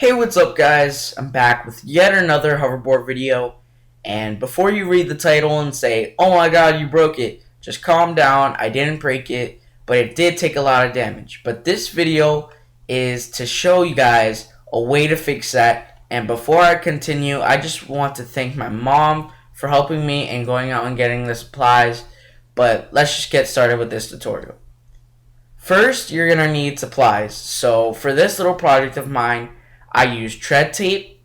Hey, what's up guys? I'm back with yet another hoverboard video, and before you read the title and say, oh my god, you broke it, just calm down. I didn't break it, but it did take a lot of damage. But this video is to show you guys a way to fix that, and before I continue, I just want to thank my mom for helping me and going out and getting the supplies. But let's just get started with this tutorial. First, you're going to need supplies. So for this little project of mine, I use tread tape,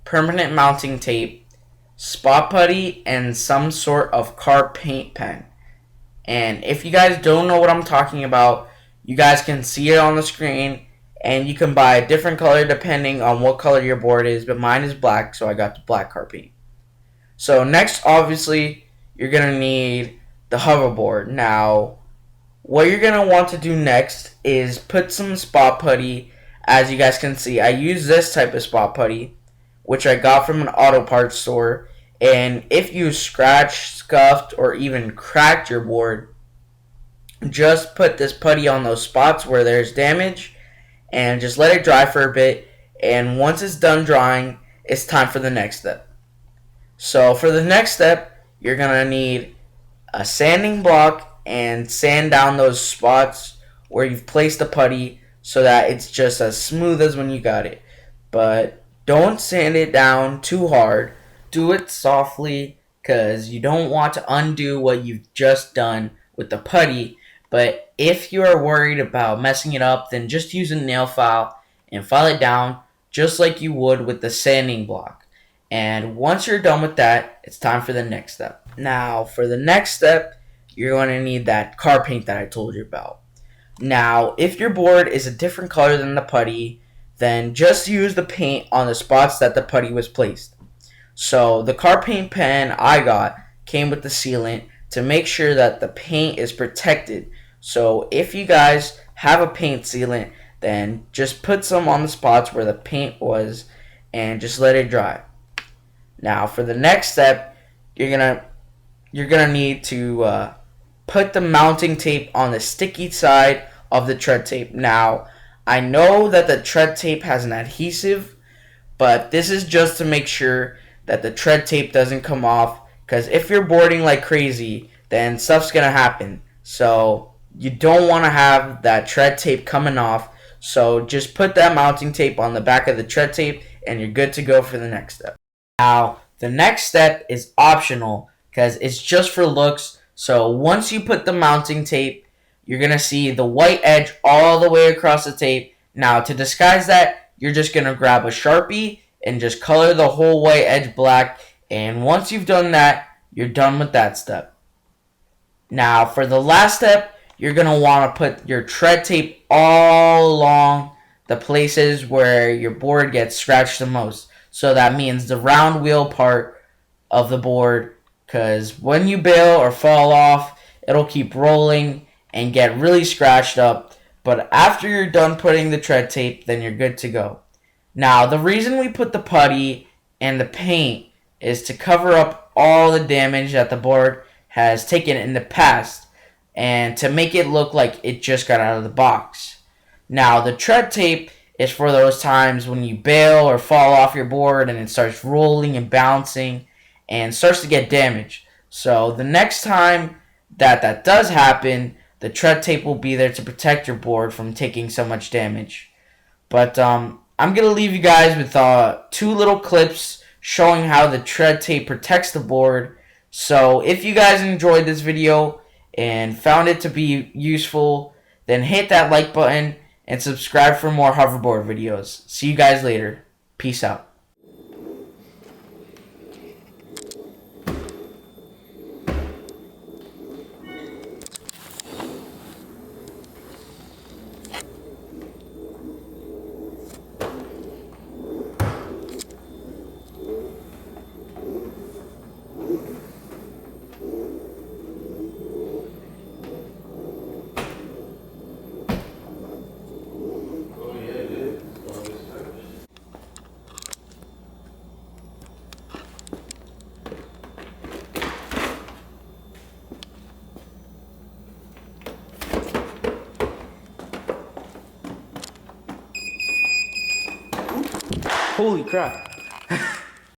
permanent mounting tape, spot putty, and some sort of car paint pen. And if you guys don't know what I'm talking about, you guys can see it on the screen, and you can buy a different color depending on what color your board is, but mine is black, so I got the black car paint. So next, obviously, you're going to need the hoverboard. Now, what you're going to want to do next is put some spot putty. As you guys can see, I use this type of spot putty, which I got from an auto parts store. And if you scratched, scuffed, or even cracked your board, just put this putty on those spots where there's damage and just let it dry for a bit. And once it's done drying, it's time for the next step. So for the next step, you're going to need a sanding block and sand down those spots where you've placed the putty, so that it's just as smooth as when you got it. But don't sand it down too hard. Do it softly, because you don't want to undo what you've just done with the putty. But if you are worried about messing it up, then just use a nail file and file it down just like you would with the sanding block. And once you're done with that, it's time for the next step. Now, for the next step, you're going to need that car paint that I told you about. Now, if your board is a different color than the putty, then just use the paint on the spots that the putty was placed. So the car paint pen I got came with the sealant to make sure that the paint is protected. So if you guys have a paint sealant, then just put some on the spots where the paint was and just let it dry. Now for the next step, you're gonna need to put the mounting tape on the sticky side of the tread tape. Now, I know that the tread tape has an adhesive, but this is just to make sure that the tread tape doesn't come off, because if you're boarding like crazy, then stuff's gonna happen. So you don't want to have that tread tape coming off. So just put that mounting tape on the back of the tread tape and you're good to go for the next step. Now, the next step is optional because it's just for looks. So once you put the mounting tape, you're going to see the white edge all the way across the tape. Now to disguise that, you're just going to grab a Sharpie and just color the whole white edge black. And once you've done that, you're done with that step. Now for the last step, you're going to want to put your tread tape all along the places where your board gets scratched the most. So that means the round wheel part of the board, because when you bail or fall off, it'll keep rolling and get really scratched up. But after you're done putting the tread tape, then you're good to go. Now, the reason we put the putty and the paint is to cover up all the damage that the board has taken in the past and to make it look like it just got out of the box. Now, the tread tape is for those times when you bail or fall off your board and it starts rolling and bouncing and starts to get damaged. So the next time that does happen, the tread tape will be there to protect your board from taking so much damage. But I'm going to leave you guys with two little clips showing how the tread tape protects the board. So if you guys enjoyed this video and found it to be useful, then hit that like button and subscribe for more hoverboard videos. See you guys later. Peace out. Holy crap.